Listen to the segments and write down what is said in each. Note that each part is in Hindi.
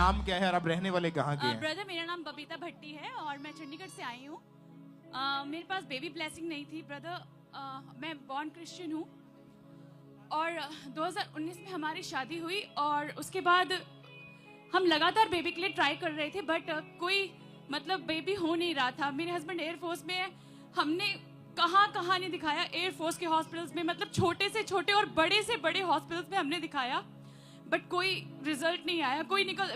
नाम क्या है और आप रहने वाले कहाँ के हैं? ब्रदर, मेरा नाम बबीता भट्टी है और मैं चंडीगढ़ से आई हूँ। मेरे पास बेबी ब्लेसिंग नहीं थी ब्रदर। मैं बॉर्न क्रिश्चियन हूँ और 2019 में हमारी शादी हुई और उसके बाद हम लगातार बेबी के लिए ट्राई कर रहे थे, बट कोई मतलब बेबी हो नहीं रहा था। मेरे हस्बैंड एयरफोर्स में है, हमने कहाँ नहीं दिखाया, एयरफोर्स के हॉस्पिटल्स में, मतलब छोटे से छोटे और बड़े से बड़े हॉस्पिटल्स में हमने दिखाया, बट कोई रिजल्ट नहीं आया।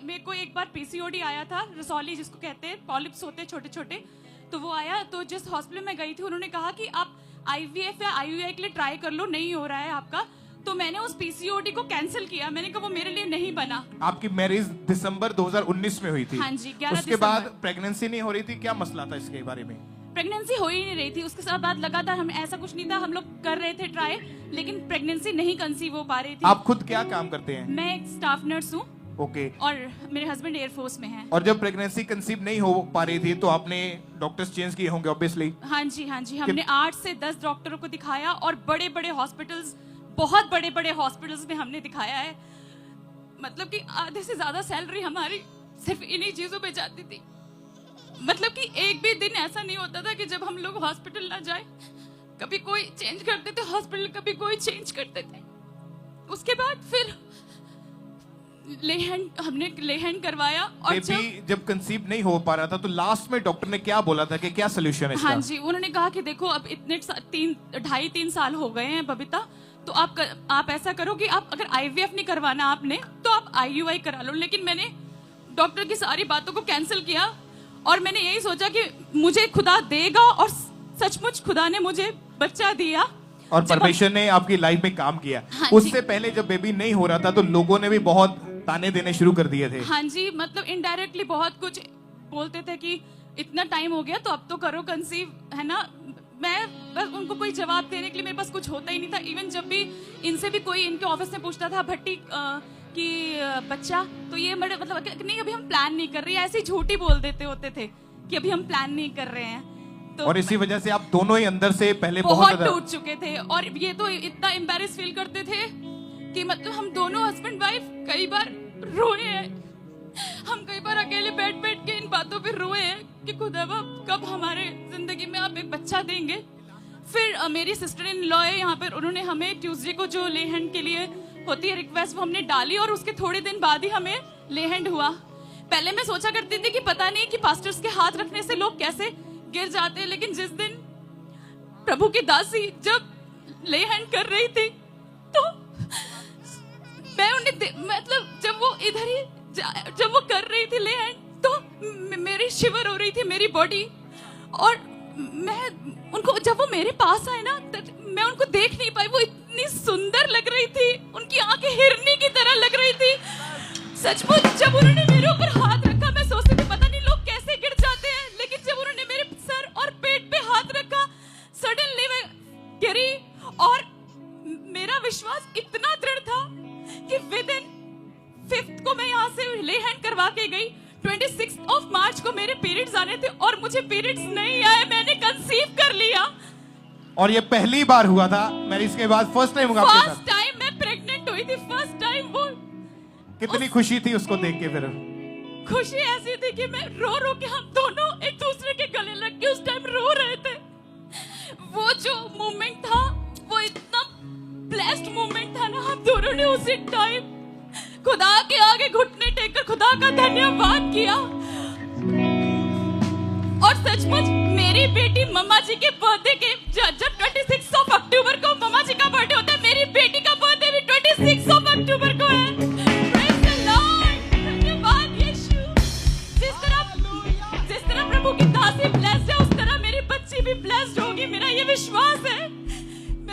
मेरे को एक बार पीसीओडी आया था, रसौली जिसको कहते हैं, पॉलिप्स होते हैं छोटे छोटे, तो वो आया। तो जिस हॉस्पिटल में गई थी उन्होंने कहा कि आप IVF या IUI के लिए ट्राई कर लो, नहीं हो रहा है आपका। तो मैंने उस पीसीओडी को कैंसिल किया, मैंने कहा वो मेरे लिए नहीं बना। आपकी मैरिज दिसंबर 2019 में हुई थी? हाँ जी, 11 उसके बाद प्रेगनेंसी नहीं हो रही थी, क्या मसला था इसके बारे में? प्रेगनेंसी हो ही नहीं रही थी। उसके बाद लगातार हम, ऐसा कुछ नहीं था, हम लोग कर रहे थे ट्राई, लेकिन प्रेगनेंसी नहीं कंसीव हो पा रही थी। आप खुद क्या काम करते हैं? मैं एक स्टाफ नर्स हूँ। ओके। और मेरे हस्बैंड एयरफोर्स में हैं। और जब प्रेगनेंसी कंसीव नहीं हो पा रही थी तो आपने डॉक्टर्स चेंज किए होंगे ऑब्वियसली? हाँ जी, हमने 8 से 10 डॉक्टरों को दिखाया और बड़े बड़े हॉस्पिटल्स, बहुत बड़े बड़े हॉस्पिटल्स में हमने दिखाया है। मतलब कि आधे से ज्यादा सैलरी हमारी सिर्फ इन्हीं चीजों पे जाती थी। मतलब कि एक भी दिन ऐसा नहीं होता था कि जब हम लोग हॉस्पिटल ना जाए। कभी कोई चेंज करते थे हॉस्पिटल, कभी कोई चेंज करते थे। उसके बाद फिर हमने लेहन करवाया और जब कंसीव नहीं हो पा रहा था तो लास्ट में डॉक्टर ने क्या बोला था कि क्या सोल्यूशन है इसका? हाँ जी, उन्होंने कहा कि देखो अब इतने 2.5-3 साल हो गए हैं बबीता, तो आप ऐसा करो कि आप अगर IVF नहीं करवाना आपने तो आप IUI करा लो। लेकिन मैंने डॉक्टर की सारी बातों को कैंसिल किया और मैंने यही सोचा कि मुझे खुदा देगा और सचमुच खुदा ने मुझे बच्चा दिया और परमेश्वर ने आपकी लाइफ में काम किया। हाँ उससे पहले जब बेबी नहीं हो रहा था तो लोगों ने भी बहुत ताने देने शुरू कर दिए थे। हाँ जी, मतलब इनडायरेक्टली बहुत कुछ बोलते थे कि इतना टाइम हो गया तो अब तो करो कंसीव, है ना। मैं बस उनको कोई जवाब देने के लिए मेरे पास कुछ होता ही नहीं था। इवन जब भी इनसे भी कोई इनके ऑफिस में पूछता था भट्टी कि बच्चा, तो ये मेरे मतलब नहीं अभी हम प्लान नहीं कर रहे हैं, ऐसे ही झूठी बोल देते होते थे कि अभी हम प्लान नहीं कर रहे हैं। तो और इसी वजह से आप दोनों ही अंदर से पहले बहुत टूट चुके थे और ये तो इतना एम्बैरेस फील करते थे कि मतलब हम दोनों हस्बैंड वाइफ कई बार रोए हैं। हम कई बार अकेले बैठ के इन बातों पे रोए हैं कि खुदा कब हमारे जिंदगी में आप एक बच्चा देंगे। फिर मेरी सिस्टर इन लॉ है यहाँ पर, उन्होंने हमें ट्यूसडे को जो लेहन के लिए होती है रिक्वेस्ट, वो हमने डाली और उसके थोड़े दिन बाद ही हमें लेहन हुआ। पहले मैं सोचा करती थी कि पता नहीं कि पास्टर्स के हाथ रखने से लोग कैसे गिर जाते हैं, लेकिन जिस दिन प्रभु की दासी जब लेहन कर रही थी तो मैं उन्हें मतलब जब वो कर रही थी लेहन तो मेरी शिवर हो रही थी मेरी बॉडी। और मैं उनको, जब वो मेरे पास आए ना, मैं उनको देख नहीं पाई। वो इतनी सुंदर लग रही थी, उनकी आंखें हिरनी की तरह लग रही थी। सचमुच जब उन्होंने मेरे ऊपर हाथ रखा मैं सोचती थी पता नहीं लोग कैसे गिर जाते हैं, लेकिन जब उन्होंने मेरे सर और पेट पे हाथ रखा सडनली मैं गिरी। और मेरा विश्वास इतना दृढ़ था कि विदिन 5th को मैं यहाँ से लेहन करवा के गई। 26 मार्च को मेरे पीरियड्स आने थे और मुझे पीरियड्स नहीं आए, मैंने कंसीव कर लिया। और ये पहली बार हुआ था मैरिज के बाद? फर्स्ट टाइम हुआ आपके साथ? फर्स्ट टाइम मैं प्रेग्नेंट हुई थी, फर्स्ट टाइम। वो कितनी खुशी थी उसको देख के? फिर खुशी ऐसी थी कि मैं रो के, हम दोनों एक दूसरे के गले लग के उस टाइम रो रहे थे। वो जो मोमेंट था वो इतना ब्लेस्ड मोमेंट था ना, हम दोनों ने उसी टाइम खुदा के आगे घुटने टेककर खुदा का धन्यवाद किया। और सचमुच मेरी बेटी मम्मा जी के बर्थडे के जब 26 अक्टूबर को मम्मा जी का बर्थडे होता है, मेरी बेटी का बर्थडे भी 26 अक्टूबर को है। Praise the Lord! धन्यवाद यीशु। जिस तरह प्रभु की दासी ब्लेस्ड है, उस तरह मेरी बच्ची भी ब्लेस्ड होगी, मेरा ये विश्वास है।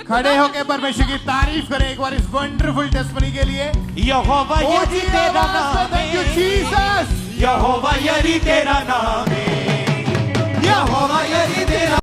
खड़े होकर परमेश्वर की तारीफ करें एक बार इस वंडरफुल टेस्टमनी के लिए। यहोवा यरी तेरा नाम है, जीसस। यहोवा यरी तेरा नाम है, यहोवा यरी तेरा